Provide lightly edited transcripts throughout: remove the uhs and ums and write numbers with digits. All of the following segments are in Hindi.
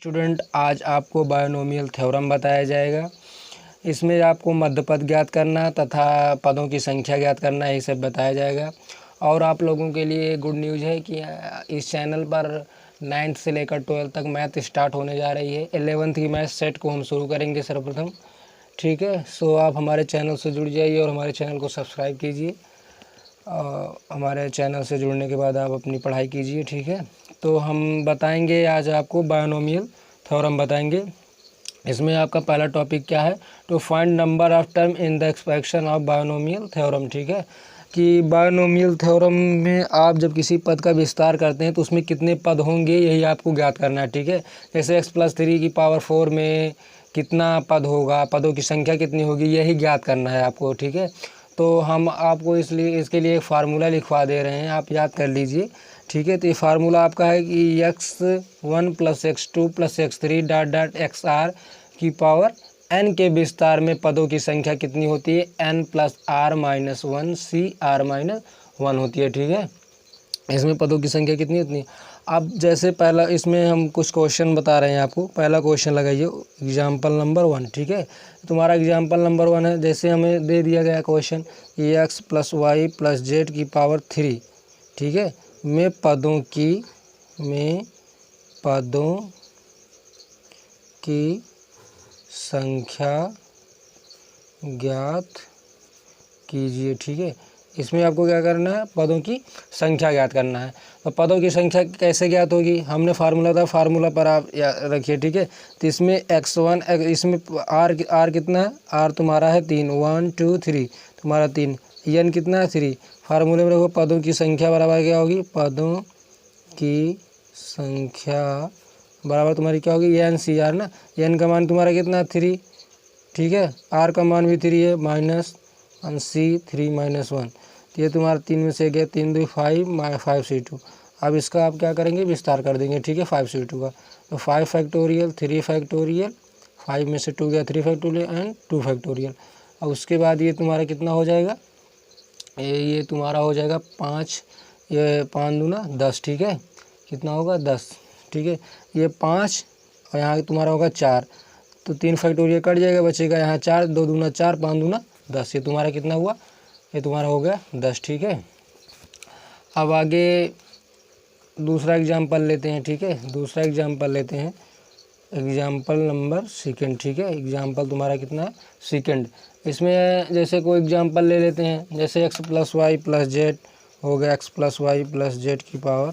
स्टूडेंट, आज आपको बायनोमियल थ्योरम बताया जाएगा। इसमें आपको मध्यपद ज्ञात करना तथा पदों की संख्या ज्ञात करना, ये सब बताया जाएगा। और आप लोगों के लिए गुड न्यूज़ है कि इस चैनल पर 9th से लेकर 12th तक मैथ स्टार्ट होने जा रही है। 11th की मैथ सेट को हम शुरू करेंगे सर्वप्रथम। ठीक है, सो आप हमारे चैनल से जुड़ जाइए और हमारे चैनल को सब्सक्राइब कीजिए। हमारे चैनल से जुड़ने के बाद आप अपनी पढ़ाई कीजिए। ठीक है, तो हम बताएंगे आज आपको बायनोमियल थ्योरम बताएंगे। इसमें आपका पहला टॉपिक क्या है, to find number of term in the expression of binomial theorem. ठीक है, कि बायनोमियल थ्योरम में आप जब किसी पद का विस्तार करते हैं तो उसमें कितने पद होंगे, यही आपको ज्ञात करना है। ठीक है, जैसे x+3 में कितना पद होगा, पदों की संख्या कितनी होगी, यही ज्ञात करना है आपको। ठीक है, तो हम आपको इसके लिए एक फार्मूला लिखवा दे रहे हैं, आप याद कर लीजिए। ठीक है, तो ये फार्मूला आपका है कि x1 + x2 + x3 dot dot xr की पावर n के विस्तार में पदों की संख्या कितनी होती है, n + r-1 cr-1 होती है। ठीक है, इसमें पदों की संख्या कितनी होती है। अब जैसे पहला इसमें हम कुछ क्वेश्चन बता रहे हैं आपको। पहला क्वेश्चन लगाइए, एग्जाम्पल नंबर 1। ठीक है, तुम्हारा एग्जाम्पल नंबर 1 है। जैसे हमें दे दिया गया क्वेश्चन कि x + y + z की पावर 3, ठीक है, में पदों की संख्या ज्ञात कीजिए। ठीक है, इसमें आपको क्या करना है, पदों की संख्या ज्ञात करना है। तो पदों की संख्या कैसे ज्ञात होगी, हमने फार्मूला था, फार्मूला पर आप रखिए। ठीक है, तो इसमें x1, इसमें r कितना है, r तुम्हारा है 3, 1 2 3 तुम्हारा 3, n कितना है 3। फार्मूले में रखो पदों की संख्या बराबर क्या होगी, पदों की संख्या बराबर तुम्हारी क्या होगी, n cr ना। n का मान तुम्हारा कितना है 3। ठीक है, r का मान भी 3 है, -3 तो ये तुम्हारा 3 में से गया 3 2 5 5c2। अब इसका आप क्या करेंगे, विस्तार कर देंगे। ठीक है, 5c2 का, तो 5 फैक्टोरियल 3 फैक्टोरियल 5 में से 2 गया 3 फैक्टोरियल एंड 2 फैक्टोरियल। अब उसके बाद ये तुम्हारा कितना हो जाएगा, ये तुम्हारा हो जाएगा 5, ये 5 दूना 10। ठीक है, कितना होगा 10। ठीक है, ये 5 और यहाँ तुम्हारा होगा 4, तो 3 फैक्टोरियल कट जाएगा, बचेगा यहाँ 4, 2 दूना 4 5 दूना 10। ये तुम्हारा कितना हुआ, ये तुम्हारा हो गया 10। ठीक है, अब आगे दूसरा एग्जाम्पल लेते हैं। ठीक है, दूसरा एग्जाम्पल लेते हैं, एग्जाम्पल नंबर 2। ठीक है, एग्जाम्पल तुम्हारा कितना है, 2। इसमें जैसे कोई एग्जाम्पल ले लेते हैं, जैसे x + y + z हो गया, x + y + z की पावर,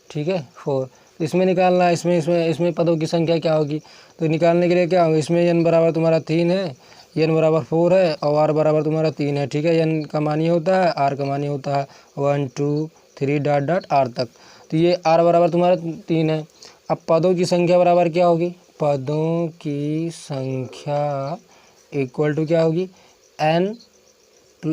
ठीक है 4। तो इसमें निकालना है, इसमें पदों की संख्या क्या होगी, तो निकालने के लिए क्या होगा, इसमें n बराबर तुम्हारा 3 है, n बराबर 4 है और r बराबर तुम्हारा 3 है। ठीक है, n का मान ये होता है, r का मान ये होता है 1 2 3 डॉट डॉट r तक। तो ये r बराबर तुम्हारा 3 है। अब पदों की संख्या बराबर क्या होगी, पदों की संख्या इक्वल टू क्या होगी, n +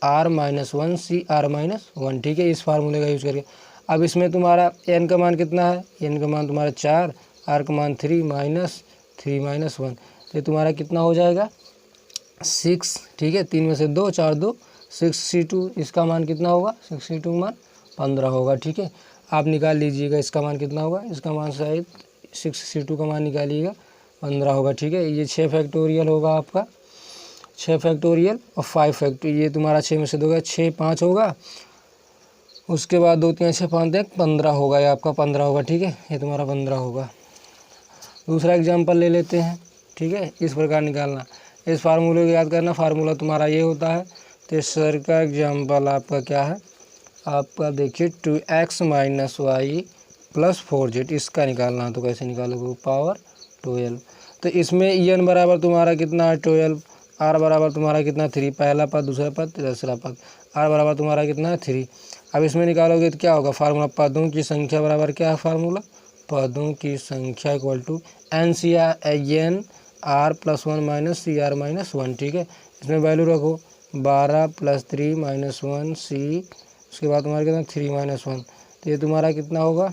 r-1 cr-1। ठीक है, इस फार्मूले का यूज़ करके अब इसमें तुम्हारा n का मान कितना है, n का मान तुम्हारा 4, r का मान 3 -3 -1, तो तुम्हारा कितना हो जाएगा 6। ठीक है, 3 में से 2 4 2 6c2, इसका मान कितना होगा, 6c2 मान 15 होगा। ठीक है, आप निकाल लीजिएगा इसका मान कितना होगा, इसका मान शायद 6c2 का मान निकालिएगा 15 होगा। ठीक है, ये 6 फैक्टोरियल होगा आपका, 6 फैक्टोरियल और 5 फैक्टोरियल, ये तुम्हारा 6 में से 2 गया 6 5 होगा, उसके बाद 2 3 6 5 1 15 होगा, ये आपका 15 होगा। ठीक है, ये तुम्हारा 15 होगा। दूसरा एग्जाम्पल ले लेते हैं। ठीक है, इस प्रकार निकालना, इस फार्मूले को याद करना, फार्मूला तुम्हारा ये होता है। तीसरा का एग्जाम्पल आपका क्या है, आपका देखिए 2x - y + 4z, इसका निकालना है। तो कैसे निकालोगे, पावर 12। तो इसमें n बराबर तुम्हारा कितना है 12, r बराबर तुम्हारा कितना 3, पहला पद दूसरा पद तीसरा पद, r बराबर तुम्हारा कितना है 3। अब इसमें निकालोगे तो क्या होगा, फार्मूला पदों की संख्या बराबर क्या है, फार्मूला पदों की संख्या equal to n r + 1 - cr-1। ठीक है, इसमें वैल्यू रखो 12 + 3 - 1 c, उसके बाद तुम्हारा कितना 3 - 1, तो ये तुम्हारा कितना होगा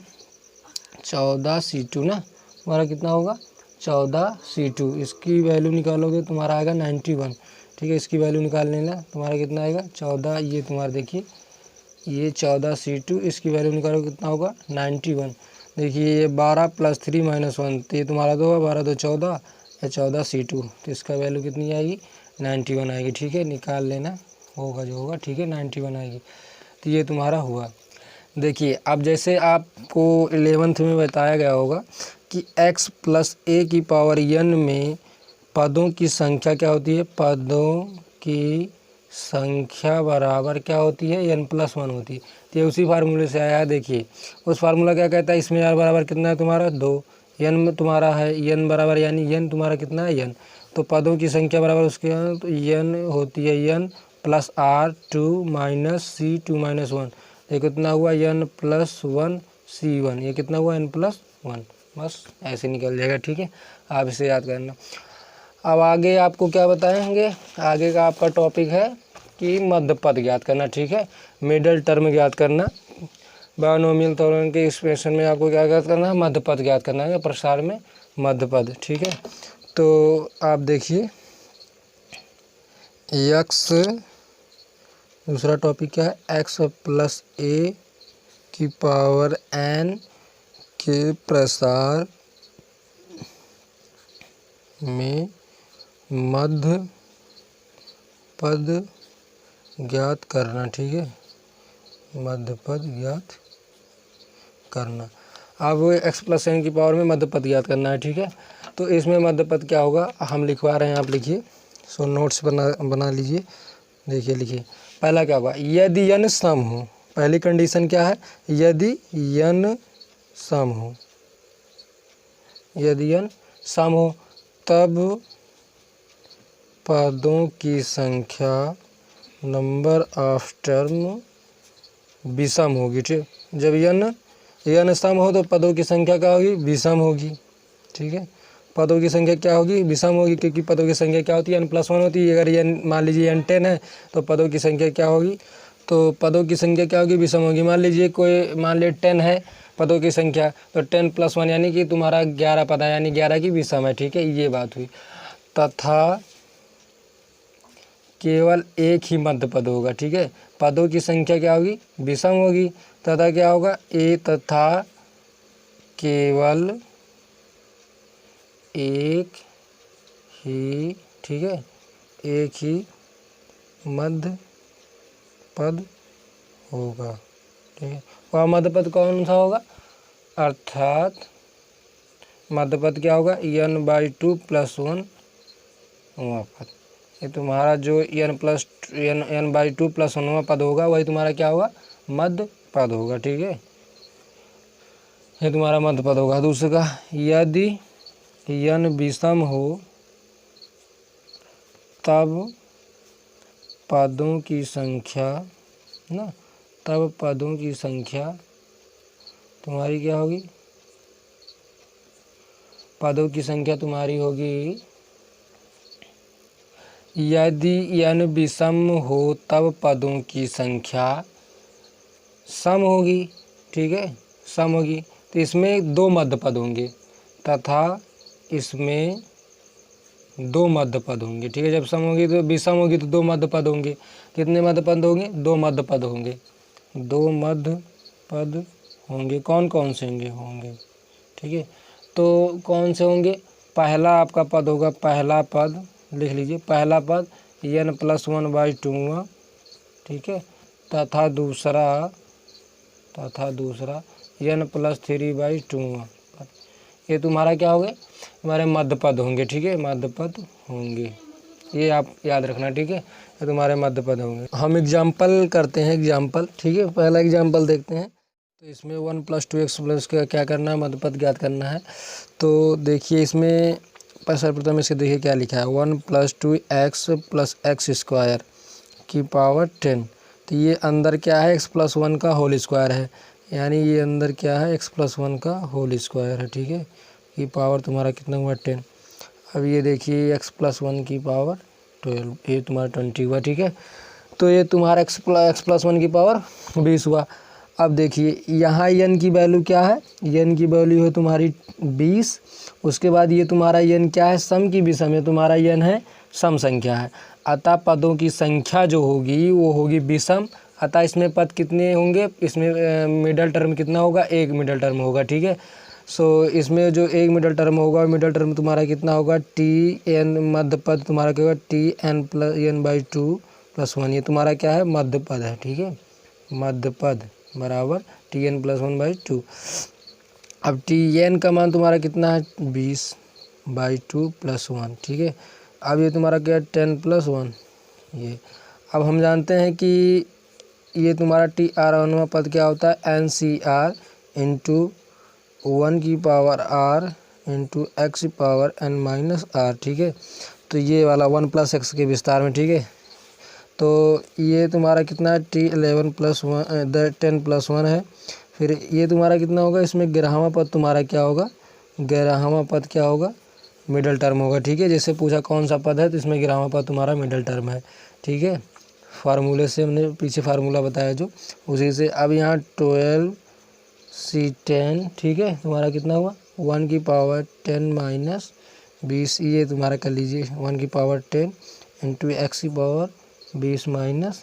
14c2 ना, तुम्हारा कितना होगा 14c2। इसकी वैल्यू निकालोगे तुम्हारा आएगा 91। ठीक है, इसकी वैल्यू निकालने ना तुम्हारा कितना आएगा 14, ये तुम्हारा देखिए ये 14c2, इसकी वैल्यू निकालोगे कितना होगा 91। देखिए ये 12 + 3 - 1, तो ये तुम्हारा 2 है, 12 × 2 = 14, या 14 C2, तो इसका वैल्यू कितनी आएगी 91 आएगी। ठीक है, निकाल लेना, होगा जो होगा। ठीक है, 91 आएगी, तो ये तुम्हारा हुआ। देखिए अब जैसे आपको 11th में बताया गया होगा कि x + a⁴n में पदों की संख्या क्या होती है, पदों की संख्या बराबर क्या होती है, n+1 होती है। तो ये उसी फार्मूले से आया है। देखिए उस फार्मूला क्या कहता है, इसमें r बराबर कितना है तुम्हारा 2, n तुम्हारा है n बराबर, यानी n तुम्हारा कितना है n, तो पदों की संख्या बराबर उसके तो n होती है n + r2 - c2 - 1, ये कितना हुआ n+1 c1, ये कितना हुआ n+1, बस ऐसे निकल जाएगा। ठीक है, आप इसे याद करना। अब आगे आपको क्या बताएंगे, आगे का आपका टॉपिक है कि मध्य पद ज्ञात करना। ठीक है, मिडल टर्म ज्ञात करना। बायनोमियल त्वरण के एक्सप्रेशन में आपको क्या ज्ञात करना है, मध्य पद ज्ञात करना है, प्रसार में मध्य पद। ठीक है, तो आप देखिए x, दूसरा टॉपिक क्या है, x + a⁴n के प्रसार में मध्य पद ज्ञात करना। ठीक है, मध्य पद ज्ञात करना। अब x + n की पावर में मध्य पद ज्ञात करना है। ठीक है, तो इसमें मध्य पद क्या होगा हम लिखवा रहे हैं, आप लिखिए, सो नोट्स बना लीजिए। देखिए लिखिए, पहला क्या होगा, यदि n सम हो, पहली कंडीशन क्या है, यदि n सम हो, यदि n सम हो तब पदों की संख्या नंबर ऑफ टर्म विषम होगी। ठीक, जब n सम हो तो पदों की संख्या क्या होगी, विषम होगी। ठीक है, पदों की संख्या क्या होगी, विषम होगी, क्योंकि पदों की संख्या क्या होती है n+1 होती है। अगर n मान लीजिए n 10 है तो पदों की संख्या क्या होगी, तो पदों की संख्या क्या होगी, विषम होगी। मान लीजिए कोई, मान लीजिए 10 है पदों की संख्या, तो 10 + 1 यानी कि तुम्हारा 11 पद है, यानी 11 की विषम है। ठीक है, ये बात हुई। तथा केवल एक ही मध्य पद होगा। ठीक है, पदों की संख्या क्या होगी, विषम होगी, तथा क्या होगा, तथा केवल एक ही, ठीक है, एक ही मध्य पद होगा। ठीक है, वह मध्य पद कौन सा होगा, अर्थात मध्य पद क्या होगा, n/2 + 1 पद। ये तुम्हारा जो n/2 + 1 पद होगा वही तुम्हारा क्या होगा, मध्य पद होगा। ठीक है, ये तुम्हारा मध्य पद होगा। दूसरा, यदि n विषम हो तब पदों की संख्या ना, तब पदों की संख्या तुम्हारी क्या होगी, पदों की संख्या तुम्हारी होगी, यदि n विषम हो तब पदों की संख्या सम होगी। ठीक है, सम होगी, तो इसमें 2 मध्य पद होंगे, तथा इसमें 2 मध्य पद होंगे। ठीक है, जब सम होगी तो विषम होगी तो 2 मध्य पद होंगे। कितने मध्य पद होंगे, 2 मध्य पद होंगे, 2 मध्य पद होंगे। कौन कौन से होंगे, ठीक है, तो कौन से होंगे, पहला आपका पद होगा, पहला पद लिख लीजिए, पहला पद n+1/2। ठीक है, तथा दूसरा n+3/2। ये तुम्हारा क्या होंगे, तुम्हारे मध्य पद होंगे। ठीक है, मध्य पद होंगे, ये आप याद रखना। ठीक है, ये तुम्हारे मध्य पद होंगे। हम एग्जाम्पल करते हैं, एग्जाम्पल। ठीक है, पहला एग्जाम्पल देखते हैं। तो इसमें 1 + 2x का क्या करना है, मध्य पद ज्ञात करना है। तो देखिए इसमें सर्वप्रथम इसके देखिए क्या लिखा है, 1 + 2x + x² की पावर 10। तो ये अंदर क्या है, x + 1 का होल स्क्वायर है, यानी ये अंदर क्या है, x + 1 का होल स्क्वायर है। ठीक है, की पावर तुम्हारा कितना हुआ, 10। अब ये देखिए x + 1 की पावर 12, ये तुम्हारा 20 हुआ। ठीक है, तो ये तुम्हारा x + 1 की पावर 20 हुआ। अब देखिए यहाँ n की वैल्यू क्या है, n की वैल्यू है तुम्हारी 20। उसके बाद ये तुम्हारा n क्या है, सम की विषम है, तुम्हारा n है सम संख्या है, अतः पदों की संख्या जो होगी वो होगी विषम, अतः इसमें पद कितने होंगे, इसमें मिडल टर्म कितना होगा, एक मिडल टर्म होगा, ठीक है। सो इसमें जो एक मिडल टर्म होगा, मिडल टर्म तुम्हारा कितना होगा, टी एन, मध्य पद तुम्हारा क्या होगा, t n plus n by 2 + 1, ये तुम्हारा क्या है, मध्य पद है, ठीक है। मध्य पद बराबर टी एन प्लस 1/2। अब टी एन का मान तुम्हारा कितना है, 20/2 + 1, ठीक है। अब ये तुम्हारा क्या है, 10 + 1 ये। अब हम जानते हैं कि ये तुम्हारा टी आर अनुमा पद क्या होता है, एन सी आर इंटू 1 की पावर r इंटू एक्स की पावर n - r, ठीक है। तो ये वाला 1 + x के विस्तार में, ठीक है। तो ये तुम्हारा कितना है, T11 + 1 10 + 1 है। फिर ये तुम्हारा कितना होगा, इसमें ग्राहमा पद तुम्हारा क्या होगा, ग्राहमा पद क्या होगा, मिडल टर्म होगा, ठीक है। जैसे पूछा कौन सा पद है, तो इसमें ग्राहमा पद तुम्हारा मिडल टर्म है, ठीक है। फार्मूले से हमने पीछे फार्मूला बताया जो, उसी से। अब यहाँ 12C10, ठीक है, तुम्हारा कितना हुआ, 1 की पावर 10 - 20, ये तुम्हारा कर लीजिए 1 की पावर 10 इंटू एक्स की पावर 20 -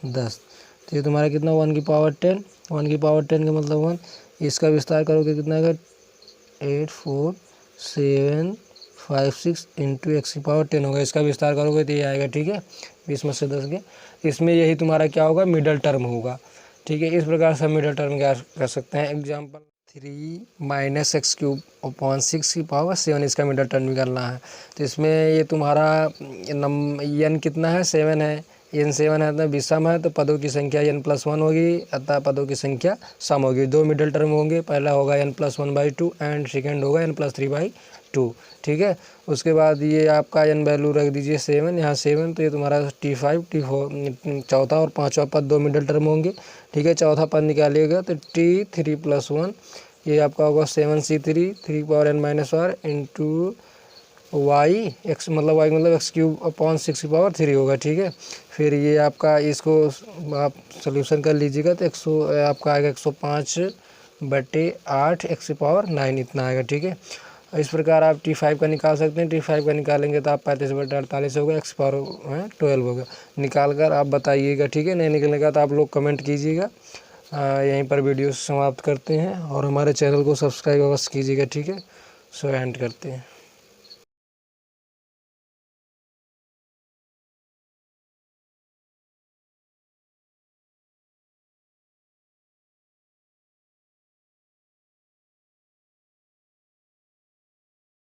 10। तो ये तुम्हारा कितना, 1 की पावर 10, 1 की पावर 10 का मतलब 1, इसका विस्तार करोगे कितना आएगा, 8476 इंटू एक्स की पावर 10 होगा, इसका विस्तार करोगे तो ये आएगा, ठीक है, 20 में से 10 गए। इसमें यही तुम्हारा क्या होगा, मिडल टर्म होगा, ठीक है। इस प्रकार से हम मिडल टर्म क्या कर सकते हैं। एग्जाम्पल 3 - x³/6 की पावर 7, इसका मिडल टर्म निकालना है। तो इसमें ये तुम्हारा n कितना है, 7 है, n 7 है, तो विषम है, तो पदों की संख्या n + 1 होगी, अतः पदों की संख्या सम होगी। दो मिडल टर्म होंगे, पहला होगा n + 1/2 एंड सेकेंड होगा n + 3/2, ठीक है। उसके बाद ये आपका n वैल्यू रख दीजिए 7, यहाँ 7, तो ये तुम्हारा T5 T4 चौथा और पांचवा पद दो मिडल टर्म होंगे, ठीक है। चौथा पद निकालिएगा तो T3 + 1, ये आपका होगा 7C3 3n - r into y x मतलब x³/6 की पावर 3 होगा, ठीक है। फिर ये आपका, इसको आप सोल्यूशन कर लीजिएगा तो आपका आएगा 105/8 x की पावर 9 इतना आएगा, ठीक है। इस प्रकार आप T5 का निकाल सकते हैं। T5 का निकालेंगे तो आप 35/48 होगा, x पावर 12 होगा। निकाल कर आप बताइएगा, ठीक है। नहीं निकलेगा तो आप लोग कमेंट कीजिएगा। यहीं पर वीडियो समाप्त करते हैं और हमारे चैनल को सब्सक्राइब अवश्य कीजिएगा, ठीक है। सो एंड करते हैं।